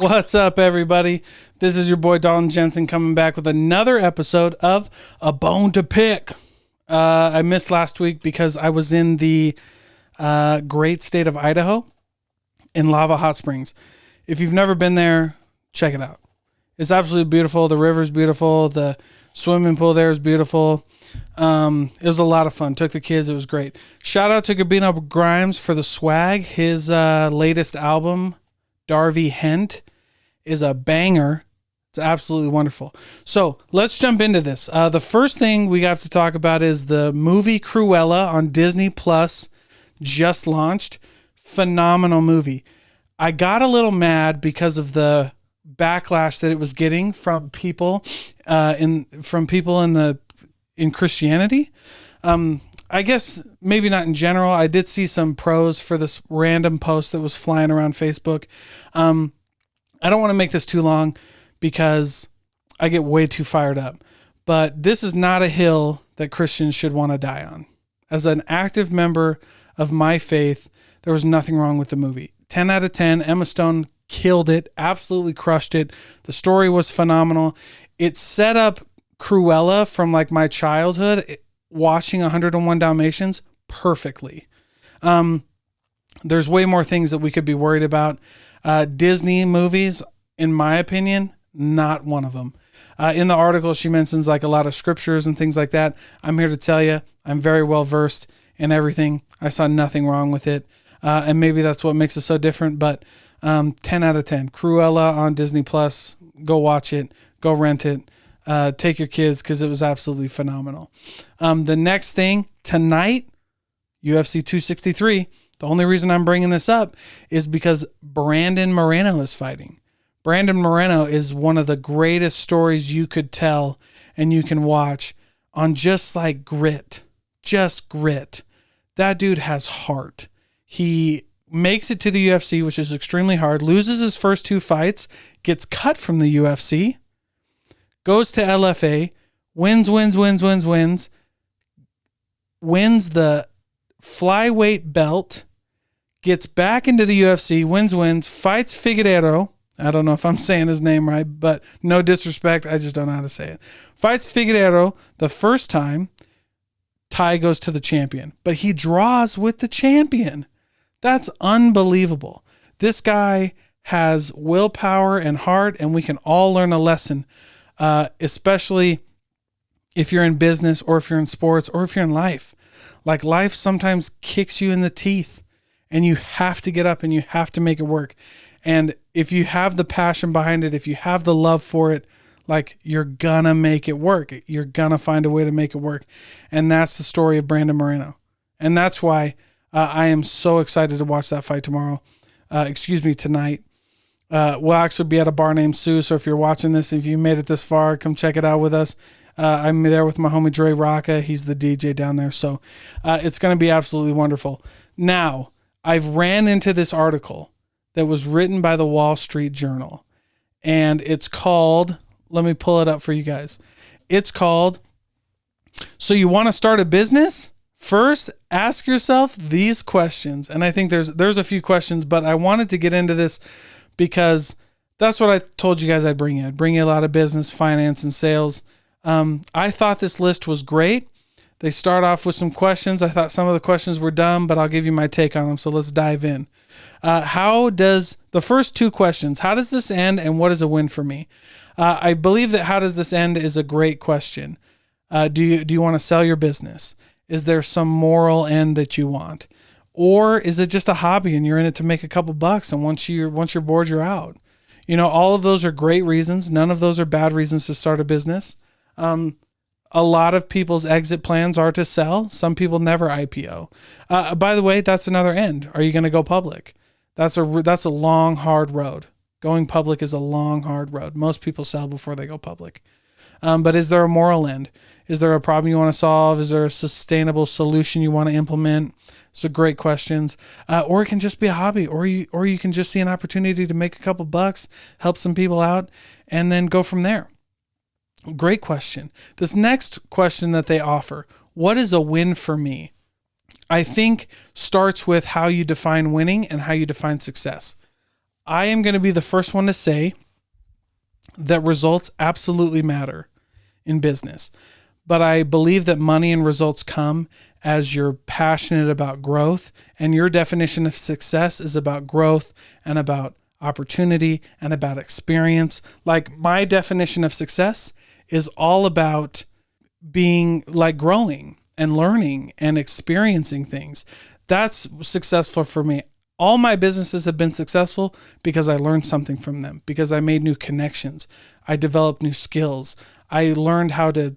What's up, everybody? This is your boy Dalton Jensen coming back with another episode of A Bone to Pick. I missed last week because I was in the great state of Idaho in Lava Hot Springs. If you've never been there, check it out. It's absolutely beautiful. The river's beautiful. The swimming pool there is beautiful. It was a lot of fun. Took the kids. It was great. Shout out to Gabino Grimes for the swag. His latest album, Darby Hent, is a banger. It's absolutely wonderful. So let's jump into this. The first thing we got to talk about is the movie Cruella on Disney Plus just launched. Phenomenal movie. I got a little mad because of the backlash that it was getting from people in Christianity. I guess maybe not in general. I did see some pros for this random post that was flying around Facebook. I don't want to make this too long because I get way too fired up. But this is not a hill that Christians should want to die on. As an active member of my faith, there was nothing wrong with the movie. 10 out of 10. Emma Stone killed it, absolutely crushed it. The story was phenomenal. It set up Cruella from like my childhood watching 101 Dalmatians perfectly. There's way more things that we could be worried about. Disney movies, in my opinion, not one of them. In the article, she mentions like a lot of scriptures and things like that. I'm here to tell you, I'm very well versed in everything. I saw nothing wrong with it. And maybe that's what makes it so different, but 10 out of 10. Cruella on Disney Plus. Go watch it. Go rent it. Take your kids because it was absolutely phenomenal. The next thing, tonight, UFC 263. The only reason I'm bringing this up is because Brandon Moreno is fighting. Brandon Moreno is one of the greatest stories you could tell and you can watch on just like grit. Just grit. That dude has heart. He makes it to the UFC, which is extremely hard, loses his first two fights, gets cut from the UFC, goes to LFA, wins the flyweight belt, gets back into the UFC, wins, fights Figueiredo. I don't know if I'm saying his name right, but no disrespect. I just don't know how to say it. Fights Figueiredo the first time. Tie goes to the champion, but he draws with the champion. That's unbelievable. This guy has willpower and heart, and we can all learn a lesson, especially if you're in business or if you're in sports or if you're in life. Like life sometimes kicks you in the teeth and you have to get up and you have to make it work. And if you have the passion behind it, if you have the love for it, like you're gonna make it work. You're gonna find a way to make it work. And that's the story of Brandon Moreno. And that's why I am so excited to watch that fight tomorrow. Tonight. We'll actually be at a bar named Sue. So if you're watching this, if you made it this far, come check it out with us. I'm there with my homie Dre Rocca. He's the DJ down there. So it's going to be absolutely wonderful. Now, I've ran into this article that was written by the Wall Street Journal. And it's called, let me pull it up for you guys. It's called, So You Want to Start a Business? First, ask yourself these questions. And I think there's a few questions, but I wanted to get into this because that's what I told you guys I'd bring you. I'd bring you a lot of business, finance, and sales. I thought this list was great. They start off with some questions. I thought some of the questions were dumb, but I'll give you my take on them. So let's dive in. The first two questions, how does this end and what is a win for me? I believe that how does this end is a great question. Do you want to sell your business? Is there some moral end that you want? Or is it just a hobby and you're in it to make a couple bucks and once you're bored, you're out? You know, all of those are great reasons. None of those are bad reasons to start a business. A lot of people's exit plans are to sell. Some people never IPO. By the way, that's another end. Are you going to go public? That's a long, hard road. Going public is a long, hard road. Most people sell before they go public. But is there a moral end? Is there a problem you want to solve? Is there a sustainable solution you want to implement? So great questions. Or it can just be a hobby, or you can just see an opportunity to make a couple bucks, help some people out, and then go from there. Great question. This next question that they offer, what is a win for me? I think starts with how you define winning and how you define success. I am going to be the first one to say that results absolutely matter in business. But I believe that money and results come as you're passionate about growth, and your definition of success is about growth and about opportunity and about experience. Like, my definition of success is all about being like growing and learning and experiencing things. That's successful for me. All my businesses have been successful because I learned something from them, because I made new connections. I developed new skills. I learned how to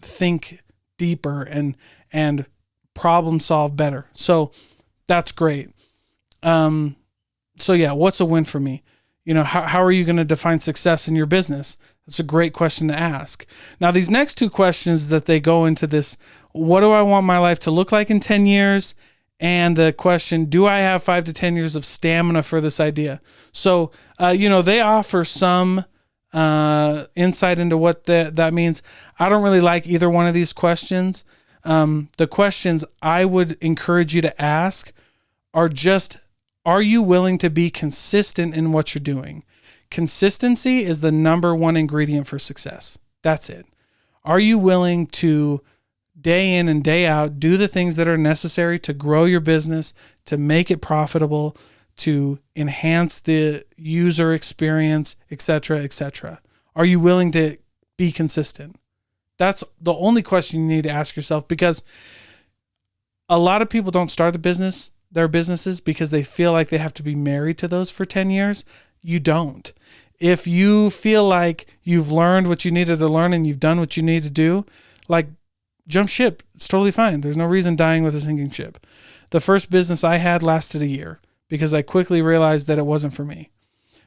think deeper and problem solve better. So that's great. So yeah, what's a win for me? How are you going to define success in your business? That's a great question to ask. Now, these next two questions that they go into this, what do I want my life to look like in 10 years? And the question, do I have 5 to 10 years of stamina for this idea? So, they offer some insight into what that means. I don't really like either one of these questions. The questions I would encourage you to ask are just, are you willing to be consistent in what you're doing? Consistency is the number one ingredient for success. That's it. Are you willing to day in and day out do the things that are necessary to grow your business, to make it profitable, to enhance the user experience, etc., etc.? Are you willing to be consistent? That's the only question you need to ask yourself, because a lot of people don't start their businesses because they feel like they have to be married to those for 10 years. You don't. If you feel like you've learned what you needed to learn and you've done what you need to do, like, jump ship. It's totally fine. There's no reason dying with a sinking ship. The first business I had lasted a year because I quickly realized that it wasn't for me.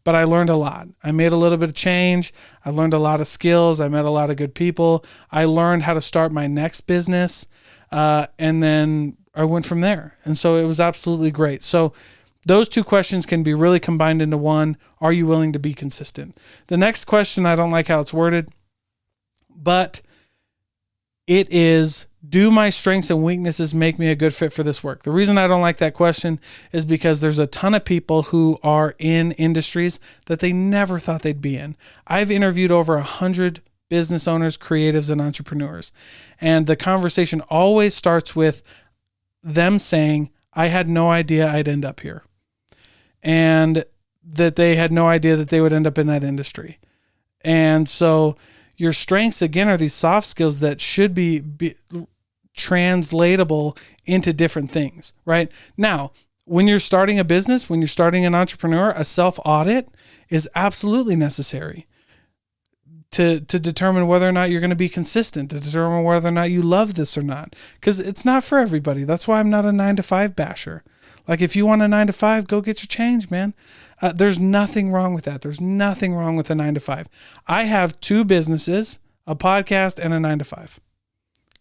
But I learned a lot. I made a little bit of change. I learned a lot of skills. I met a lot of good people. I learned how to start my next business. And then I went from there. And so it was absolutely great. So those two questions can be really combined into one. Are you willing to be consistent? The next question, I don't like how it's worded, but it is, do my strengths and weaknesses make me a good fit for this work? The reason I don't like that question is because there's a ton of people who are in industries that they never thought they'd be in. I've interviewed over 100 business owners, creatives, and entrepreneurs. And the conversation always starts with them saying, I had no idea I'd end up here. And that they had no idea that they would end up in that industry. And so your strengths, again, are these soft skills that should be translatable into different things, right? Now, when you're starting a business, when you're starting an entrepreneur, a self-audit is absolutely necessary to determine whether or not you're going to be consistent, to determine whether or not you love this or not. Because it's not for everybody. That's why I'm not a 9-to-5 basher. Like, if you want a 9-to-5, go get your change, man. There's nothing wrong with that. There's nothing wrong with a 9-to-5. I have 2 businesses, a podcast, and a 9-to-5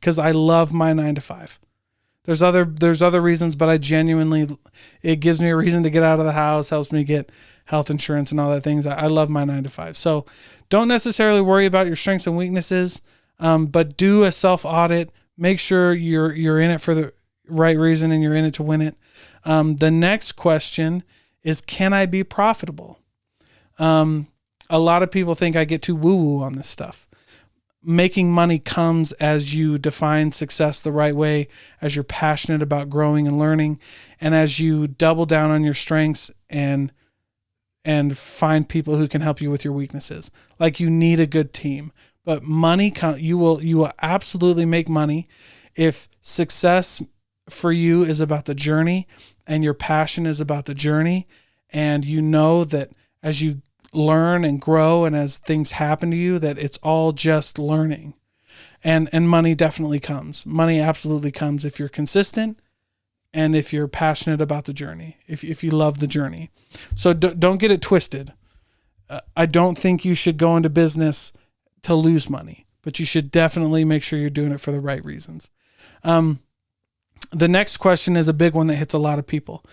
because I love my 9-to-5. There's other reasons, but it gives me a reason to get out of the house, helps me get health insurance and all that things. I love my 9-to-5. So don't necessarily worry about your strengths and weaknesses, but do a self-audit. Make sure you're in it for the right reason and you're in it to win it. The next question is, can I be profitable? A lot of people think I get too woo-woo on this stuff. Making money comes as you define success the right way, as you're passionate about growing and learning, and as you double down on your strengths and find people who can help you with your weaknesses. Like, you need a good team. But money, you will absolutely make money if success for you is about the journey and your passion is about the journey, and you know that as you learn and grow and as things happen to you, that it's all just learning. And money definitely comes. Money absolutely comes if you're consistent and if you're passionate about the journey, if you love the journey. So don't get it twisted. I don't think you should go into business to lose money, but you should definitely make sure you're doing it for the right reasons. The next question is a big one that hits a lot of people.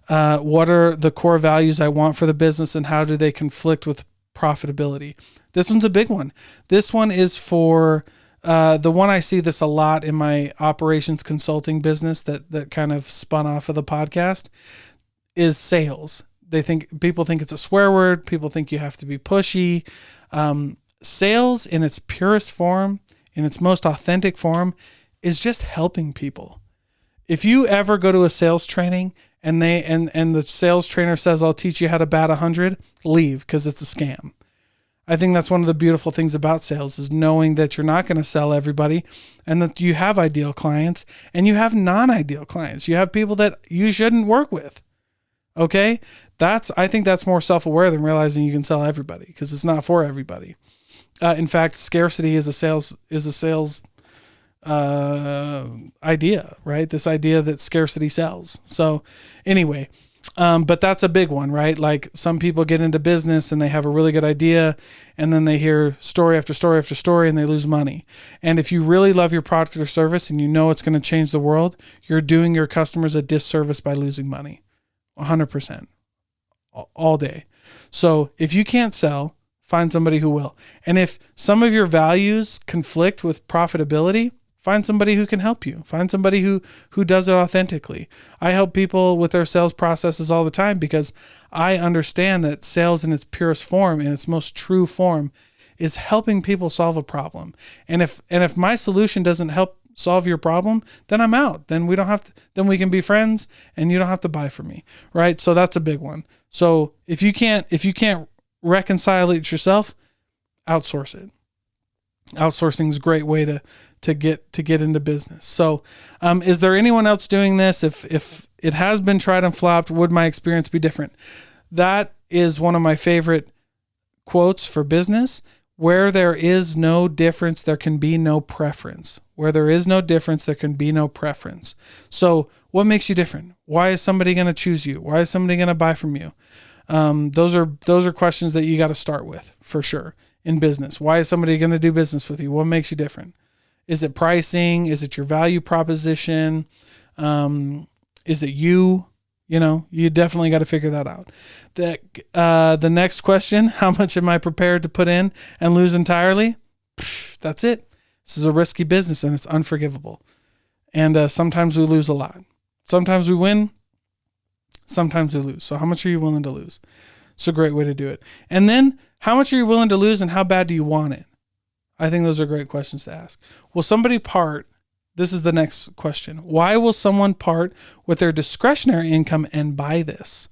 What are the core values I want for the business, and how do they conflict with profitability? This one's a big one. This one is for the one I see this a lot in my operations consulting business that kind of spun off of the podcast is sales. People think it's a swear word. People think you have to be pushy. Sales in its purest form, in its most authentic form, is just helping people. If you ever go to a sales training and the sales trainer says, I'll teach you how to bat 100, leave, because it's a scam. I think that's one of the beautiful things about sales, is knowing that you're not going to sell everybody, and that you have ideal clients and you have non-ideal clients. You have people that you shouldn't work with. Okay. I think that's more self-aware than realizing you can sell everybody, because it's not for everybody. In fact, scarcity is a sales idea, right? This idea that scarcity sells. So anyway, but that's a big one, right? Like, some people get into business and they have a really good idea, and then they hear story after story after story, and they lose money. And if you really love your product or service and you know it's going to change the world, you're doing your customers a disservice by losing money. 100%. All day. So if you can't sell, find somebody who will. And if some of your values conflict with profitability, find somebody who can help you. Find somebody who does it authentically. I help people with their sales processes all the time, because I understand that sales in its purest form, in its most true form, is helping people solve a problem. And if my solution doesn't help solve your problem, then I'm out. Then we can be friends, and you don't have to buy from me. Right? So that's a big one. So if you can't reconcile it yourself, outsource it. Outsourcing is a great way to get into business. So, is there anyone else doing this? If it has been tried and flopped, would my experience be different? That is one of my favorite quotes for business. Where there is no difference, there can be no preference. Where there is no difference, there can be no preference. So what makes you different? Why is somebody going to choose you? Why is somebody going to buy from you? Those are questions that you got to start with, for sure, in business. Why is somebody going to do business with you? What makes you different? Is it pricing? Is it your value proposition? Is it you? You definitely got to figure that out. The next question, how much am I prepared to put in and lose entirely? That's it. This is a risky business, and it's unforgivable. And sometimes we lose a lot. Sometimes we win. Sometimes we lose. So how much are you willing to lose? It's a great way to do it. And then, how much are you willing to lose, and how bad do you want it? I think those are great questions to ask. Will somebody part? This is the next question. Why will someone part with their discretionary income and buy this?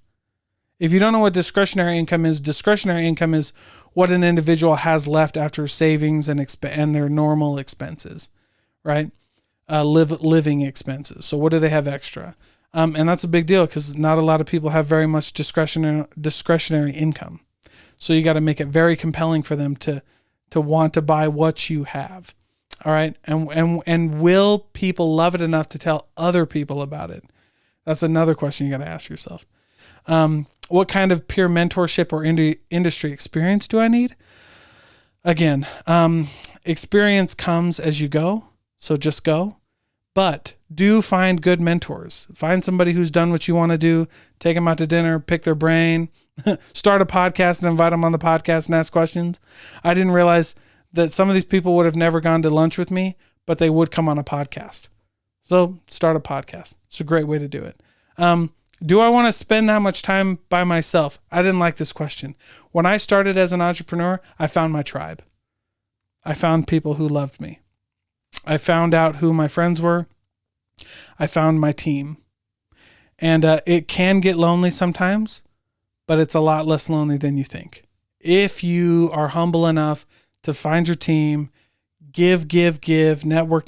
If you don't know what discretionary income is what an individual has left after savings and their normal expenses, right? Living expenses. So what do they have extra? And that's a big deal, because not a lot of people have very much discretionary income. So you got to make it very compelling for them to want to buy what you have. All right. And will people love it enough to tell other people about it? That's another question you got to ask yourself. What kind of peer mentorship or industry experience do I need? Again, experience comes as you go. So just go. But do find good mentors. Find somebody who's done what you want to do. Take them out to dinner, pick their brain, start a podcast and invite them on the podcast and ask questions. I didn't realize that some of these people would have never gone to lunch with me, but they would come on a podcast. So start a podcast. It's a great way to do it. Do I want to spend that much time by myself? I didn't like this question. When I started as an entrepreneur, I found my tribe. I found people who loved me. I found out who my friends were. I found my team. And it can get lonely sometimes, but it's a lot less lonely than you think. If you are humble enough to find your team, give, network,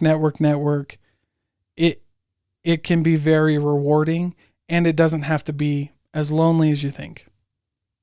it can be very rewarding, and it doesn't have to be as lonely as you think.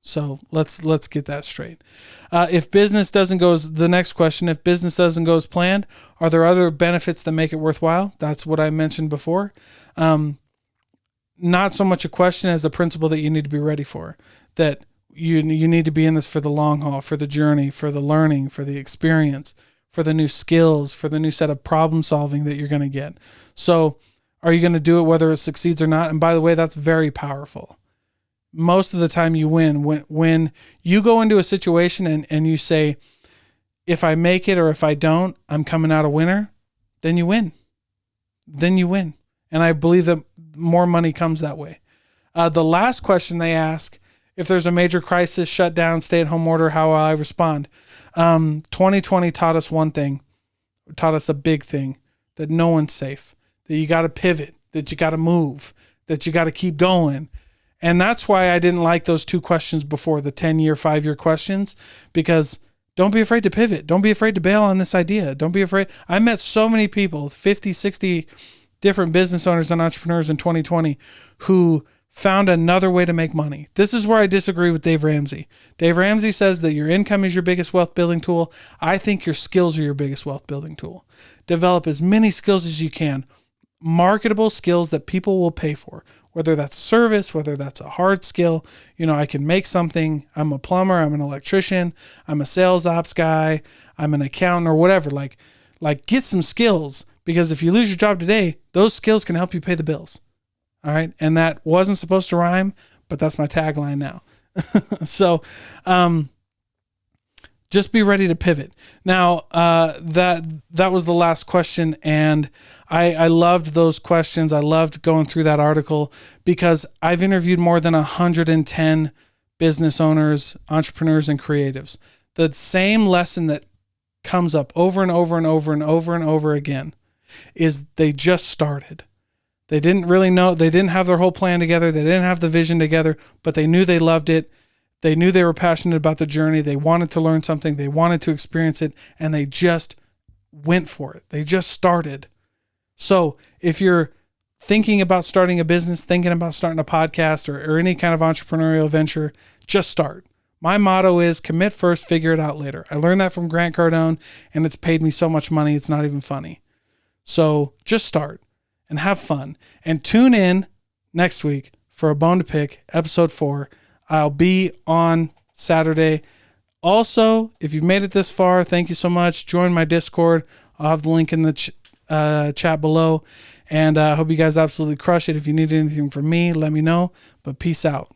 So let's get that straight. If business doesn't go as planned, are there other benefits that make it worthwhile? That's what I mentioned before. Not so much a question as a principle that you need to be ready for, that you need to be in this for the long haul, for the journey, for the learning, for the experience, for the new skills, for the new set of problem solving that you're going to get. So are you going to do it whether it succeeds or not? And by the way, that's very powerful. Most of the time you win. When you go into a situation and you say, if I make it or if I don't, I'm coming out a winner, then you win. And I believe that more money comes that way. The last question they ask If there's a major crisis, shutdown, stay-at-home order, how will I respond? 2020 taught us one thing, taught us a big thing, that no one's safe, that you got to pivot, that you got to move, that you got to keep going. And that's why I didn't like those 2 questions before, the 10-year, 5-year questions, because don't be afraid to pivot. Don't be afraid to bail on this idea. Don't be afraid. I met so many people, 50, 60 different business owners and entrepreneurs in 2020 who found another way to make money. This is where I disagree with Dave Ramsey. Dave Ramsey says that your income is your biggest wealth building tool. I think your skills are your biggest wealth building tool. Develop as many skills as you can, marketable skills that people will pay for, whether that's a service, whether that's a hard skill. I can make something. I'm a plumber, I'm an electrician, I'm a sales ops guy, I'm an accountant or whatever. Like get some skills, because if you lose your job today, those skills can help you pay the bills. All right. And that wasn't supposed to rhyme, but that's my tagline now. So, just be ready to pivot. Now, that was the last question. And I loved those questions. I loved going through that article because I've interviewed more than 110 business owners, entrepreneurs, and creatives. The same lesson that comes up over and over and over and over and over again is they just started. They didn't really know. They didn't have their whole plan together. They didn't have the vision together, but they knew they loved it. They knew they were passionate about the journey. They wanted to learn something. They wanted to experience it, and they just went for it. They just started. So if you're thinking about starting a business, thinking about starting a podcast or any kind of entrepreneurial venture, just start. My motto is commit first, figure it out later. I learned that from Grant Cardone, and it's paid me so much money, it's not even funny. So just start and have fun. And tune in next week for A Bone to Pick, episode 4. I'll be on Saturday. Also, if you've made it this far, thank you so much. Join my Discord. I'll have the link in the chat below. And I hope you guys absolutely crush it. If you need anything from me, let me know. But peace out.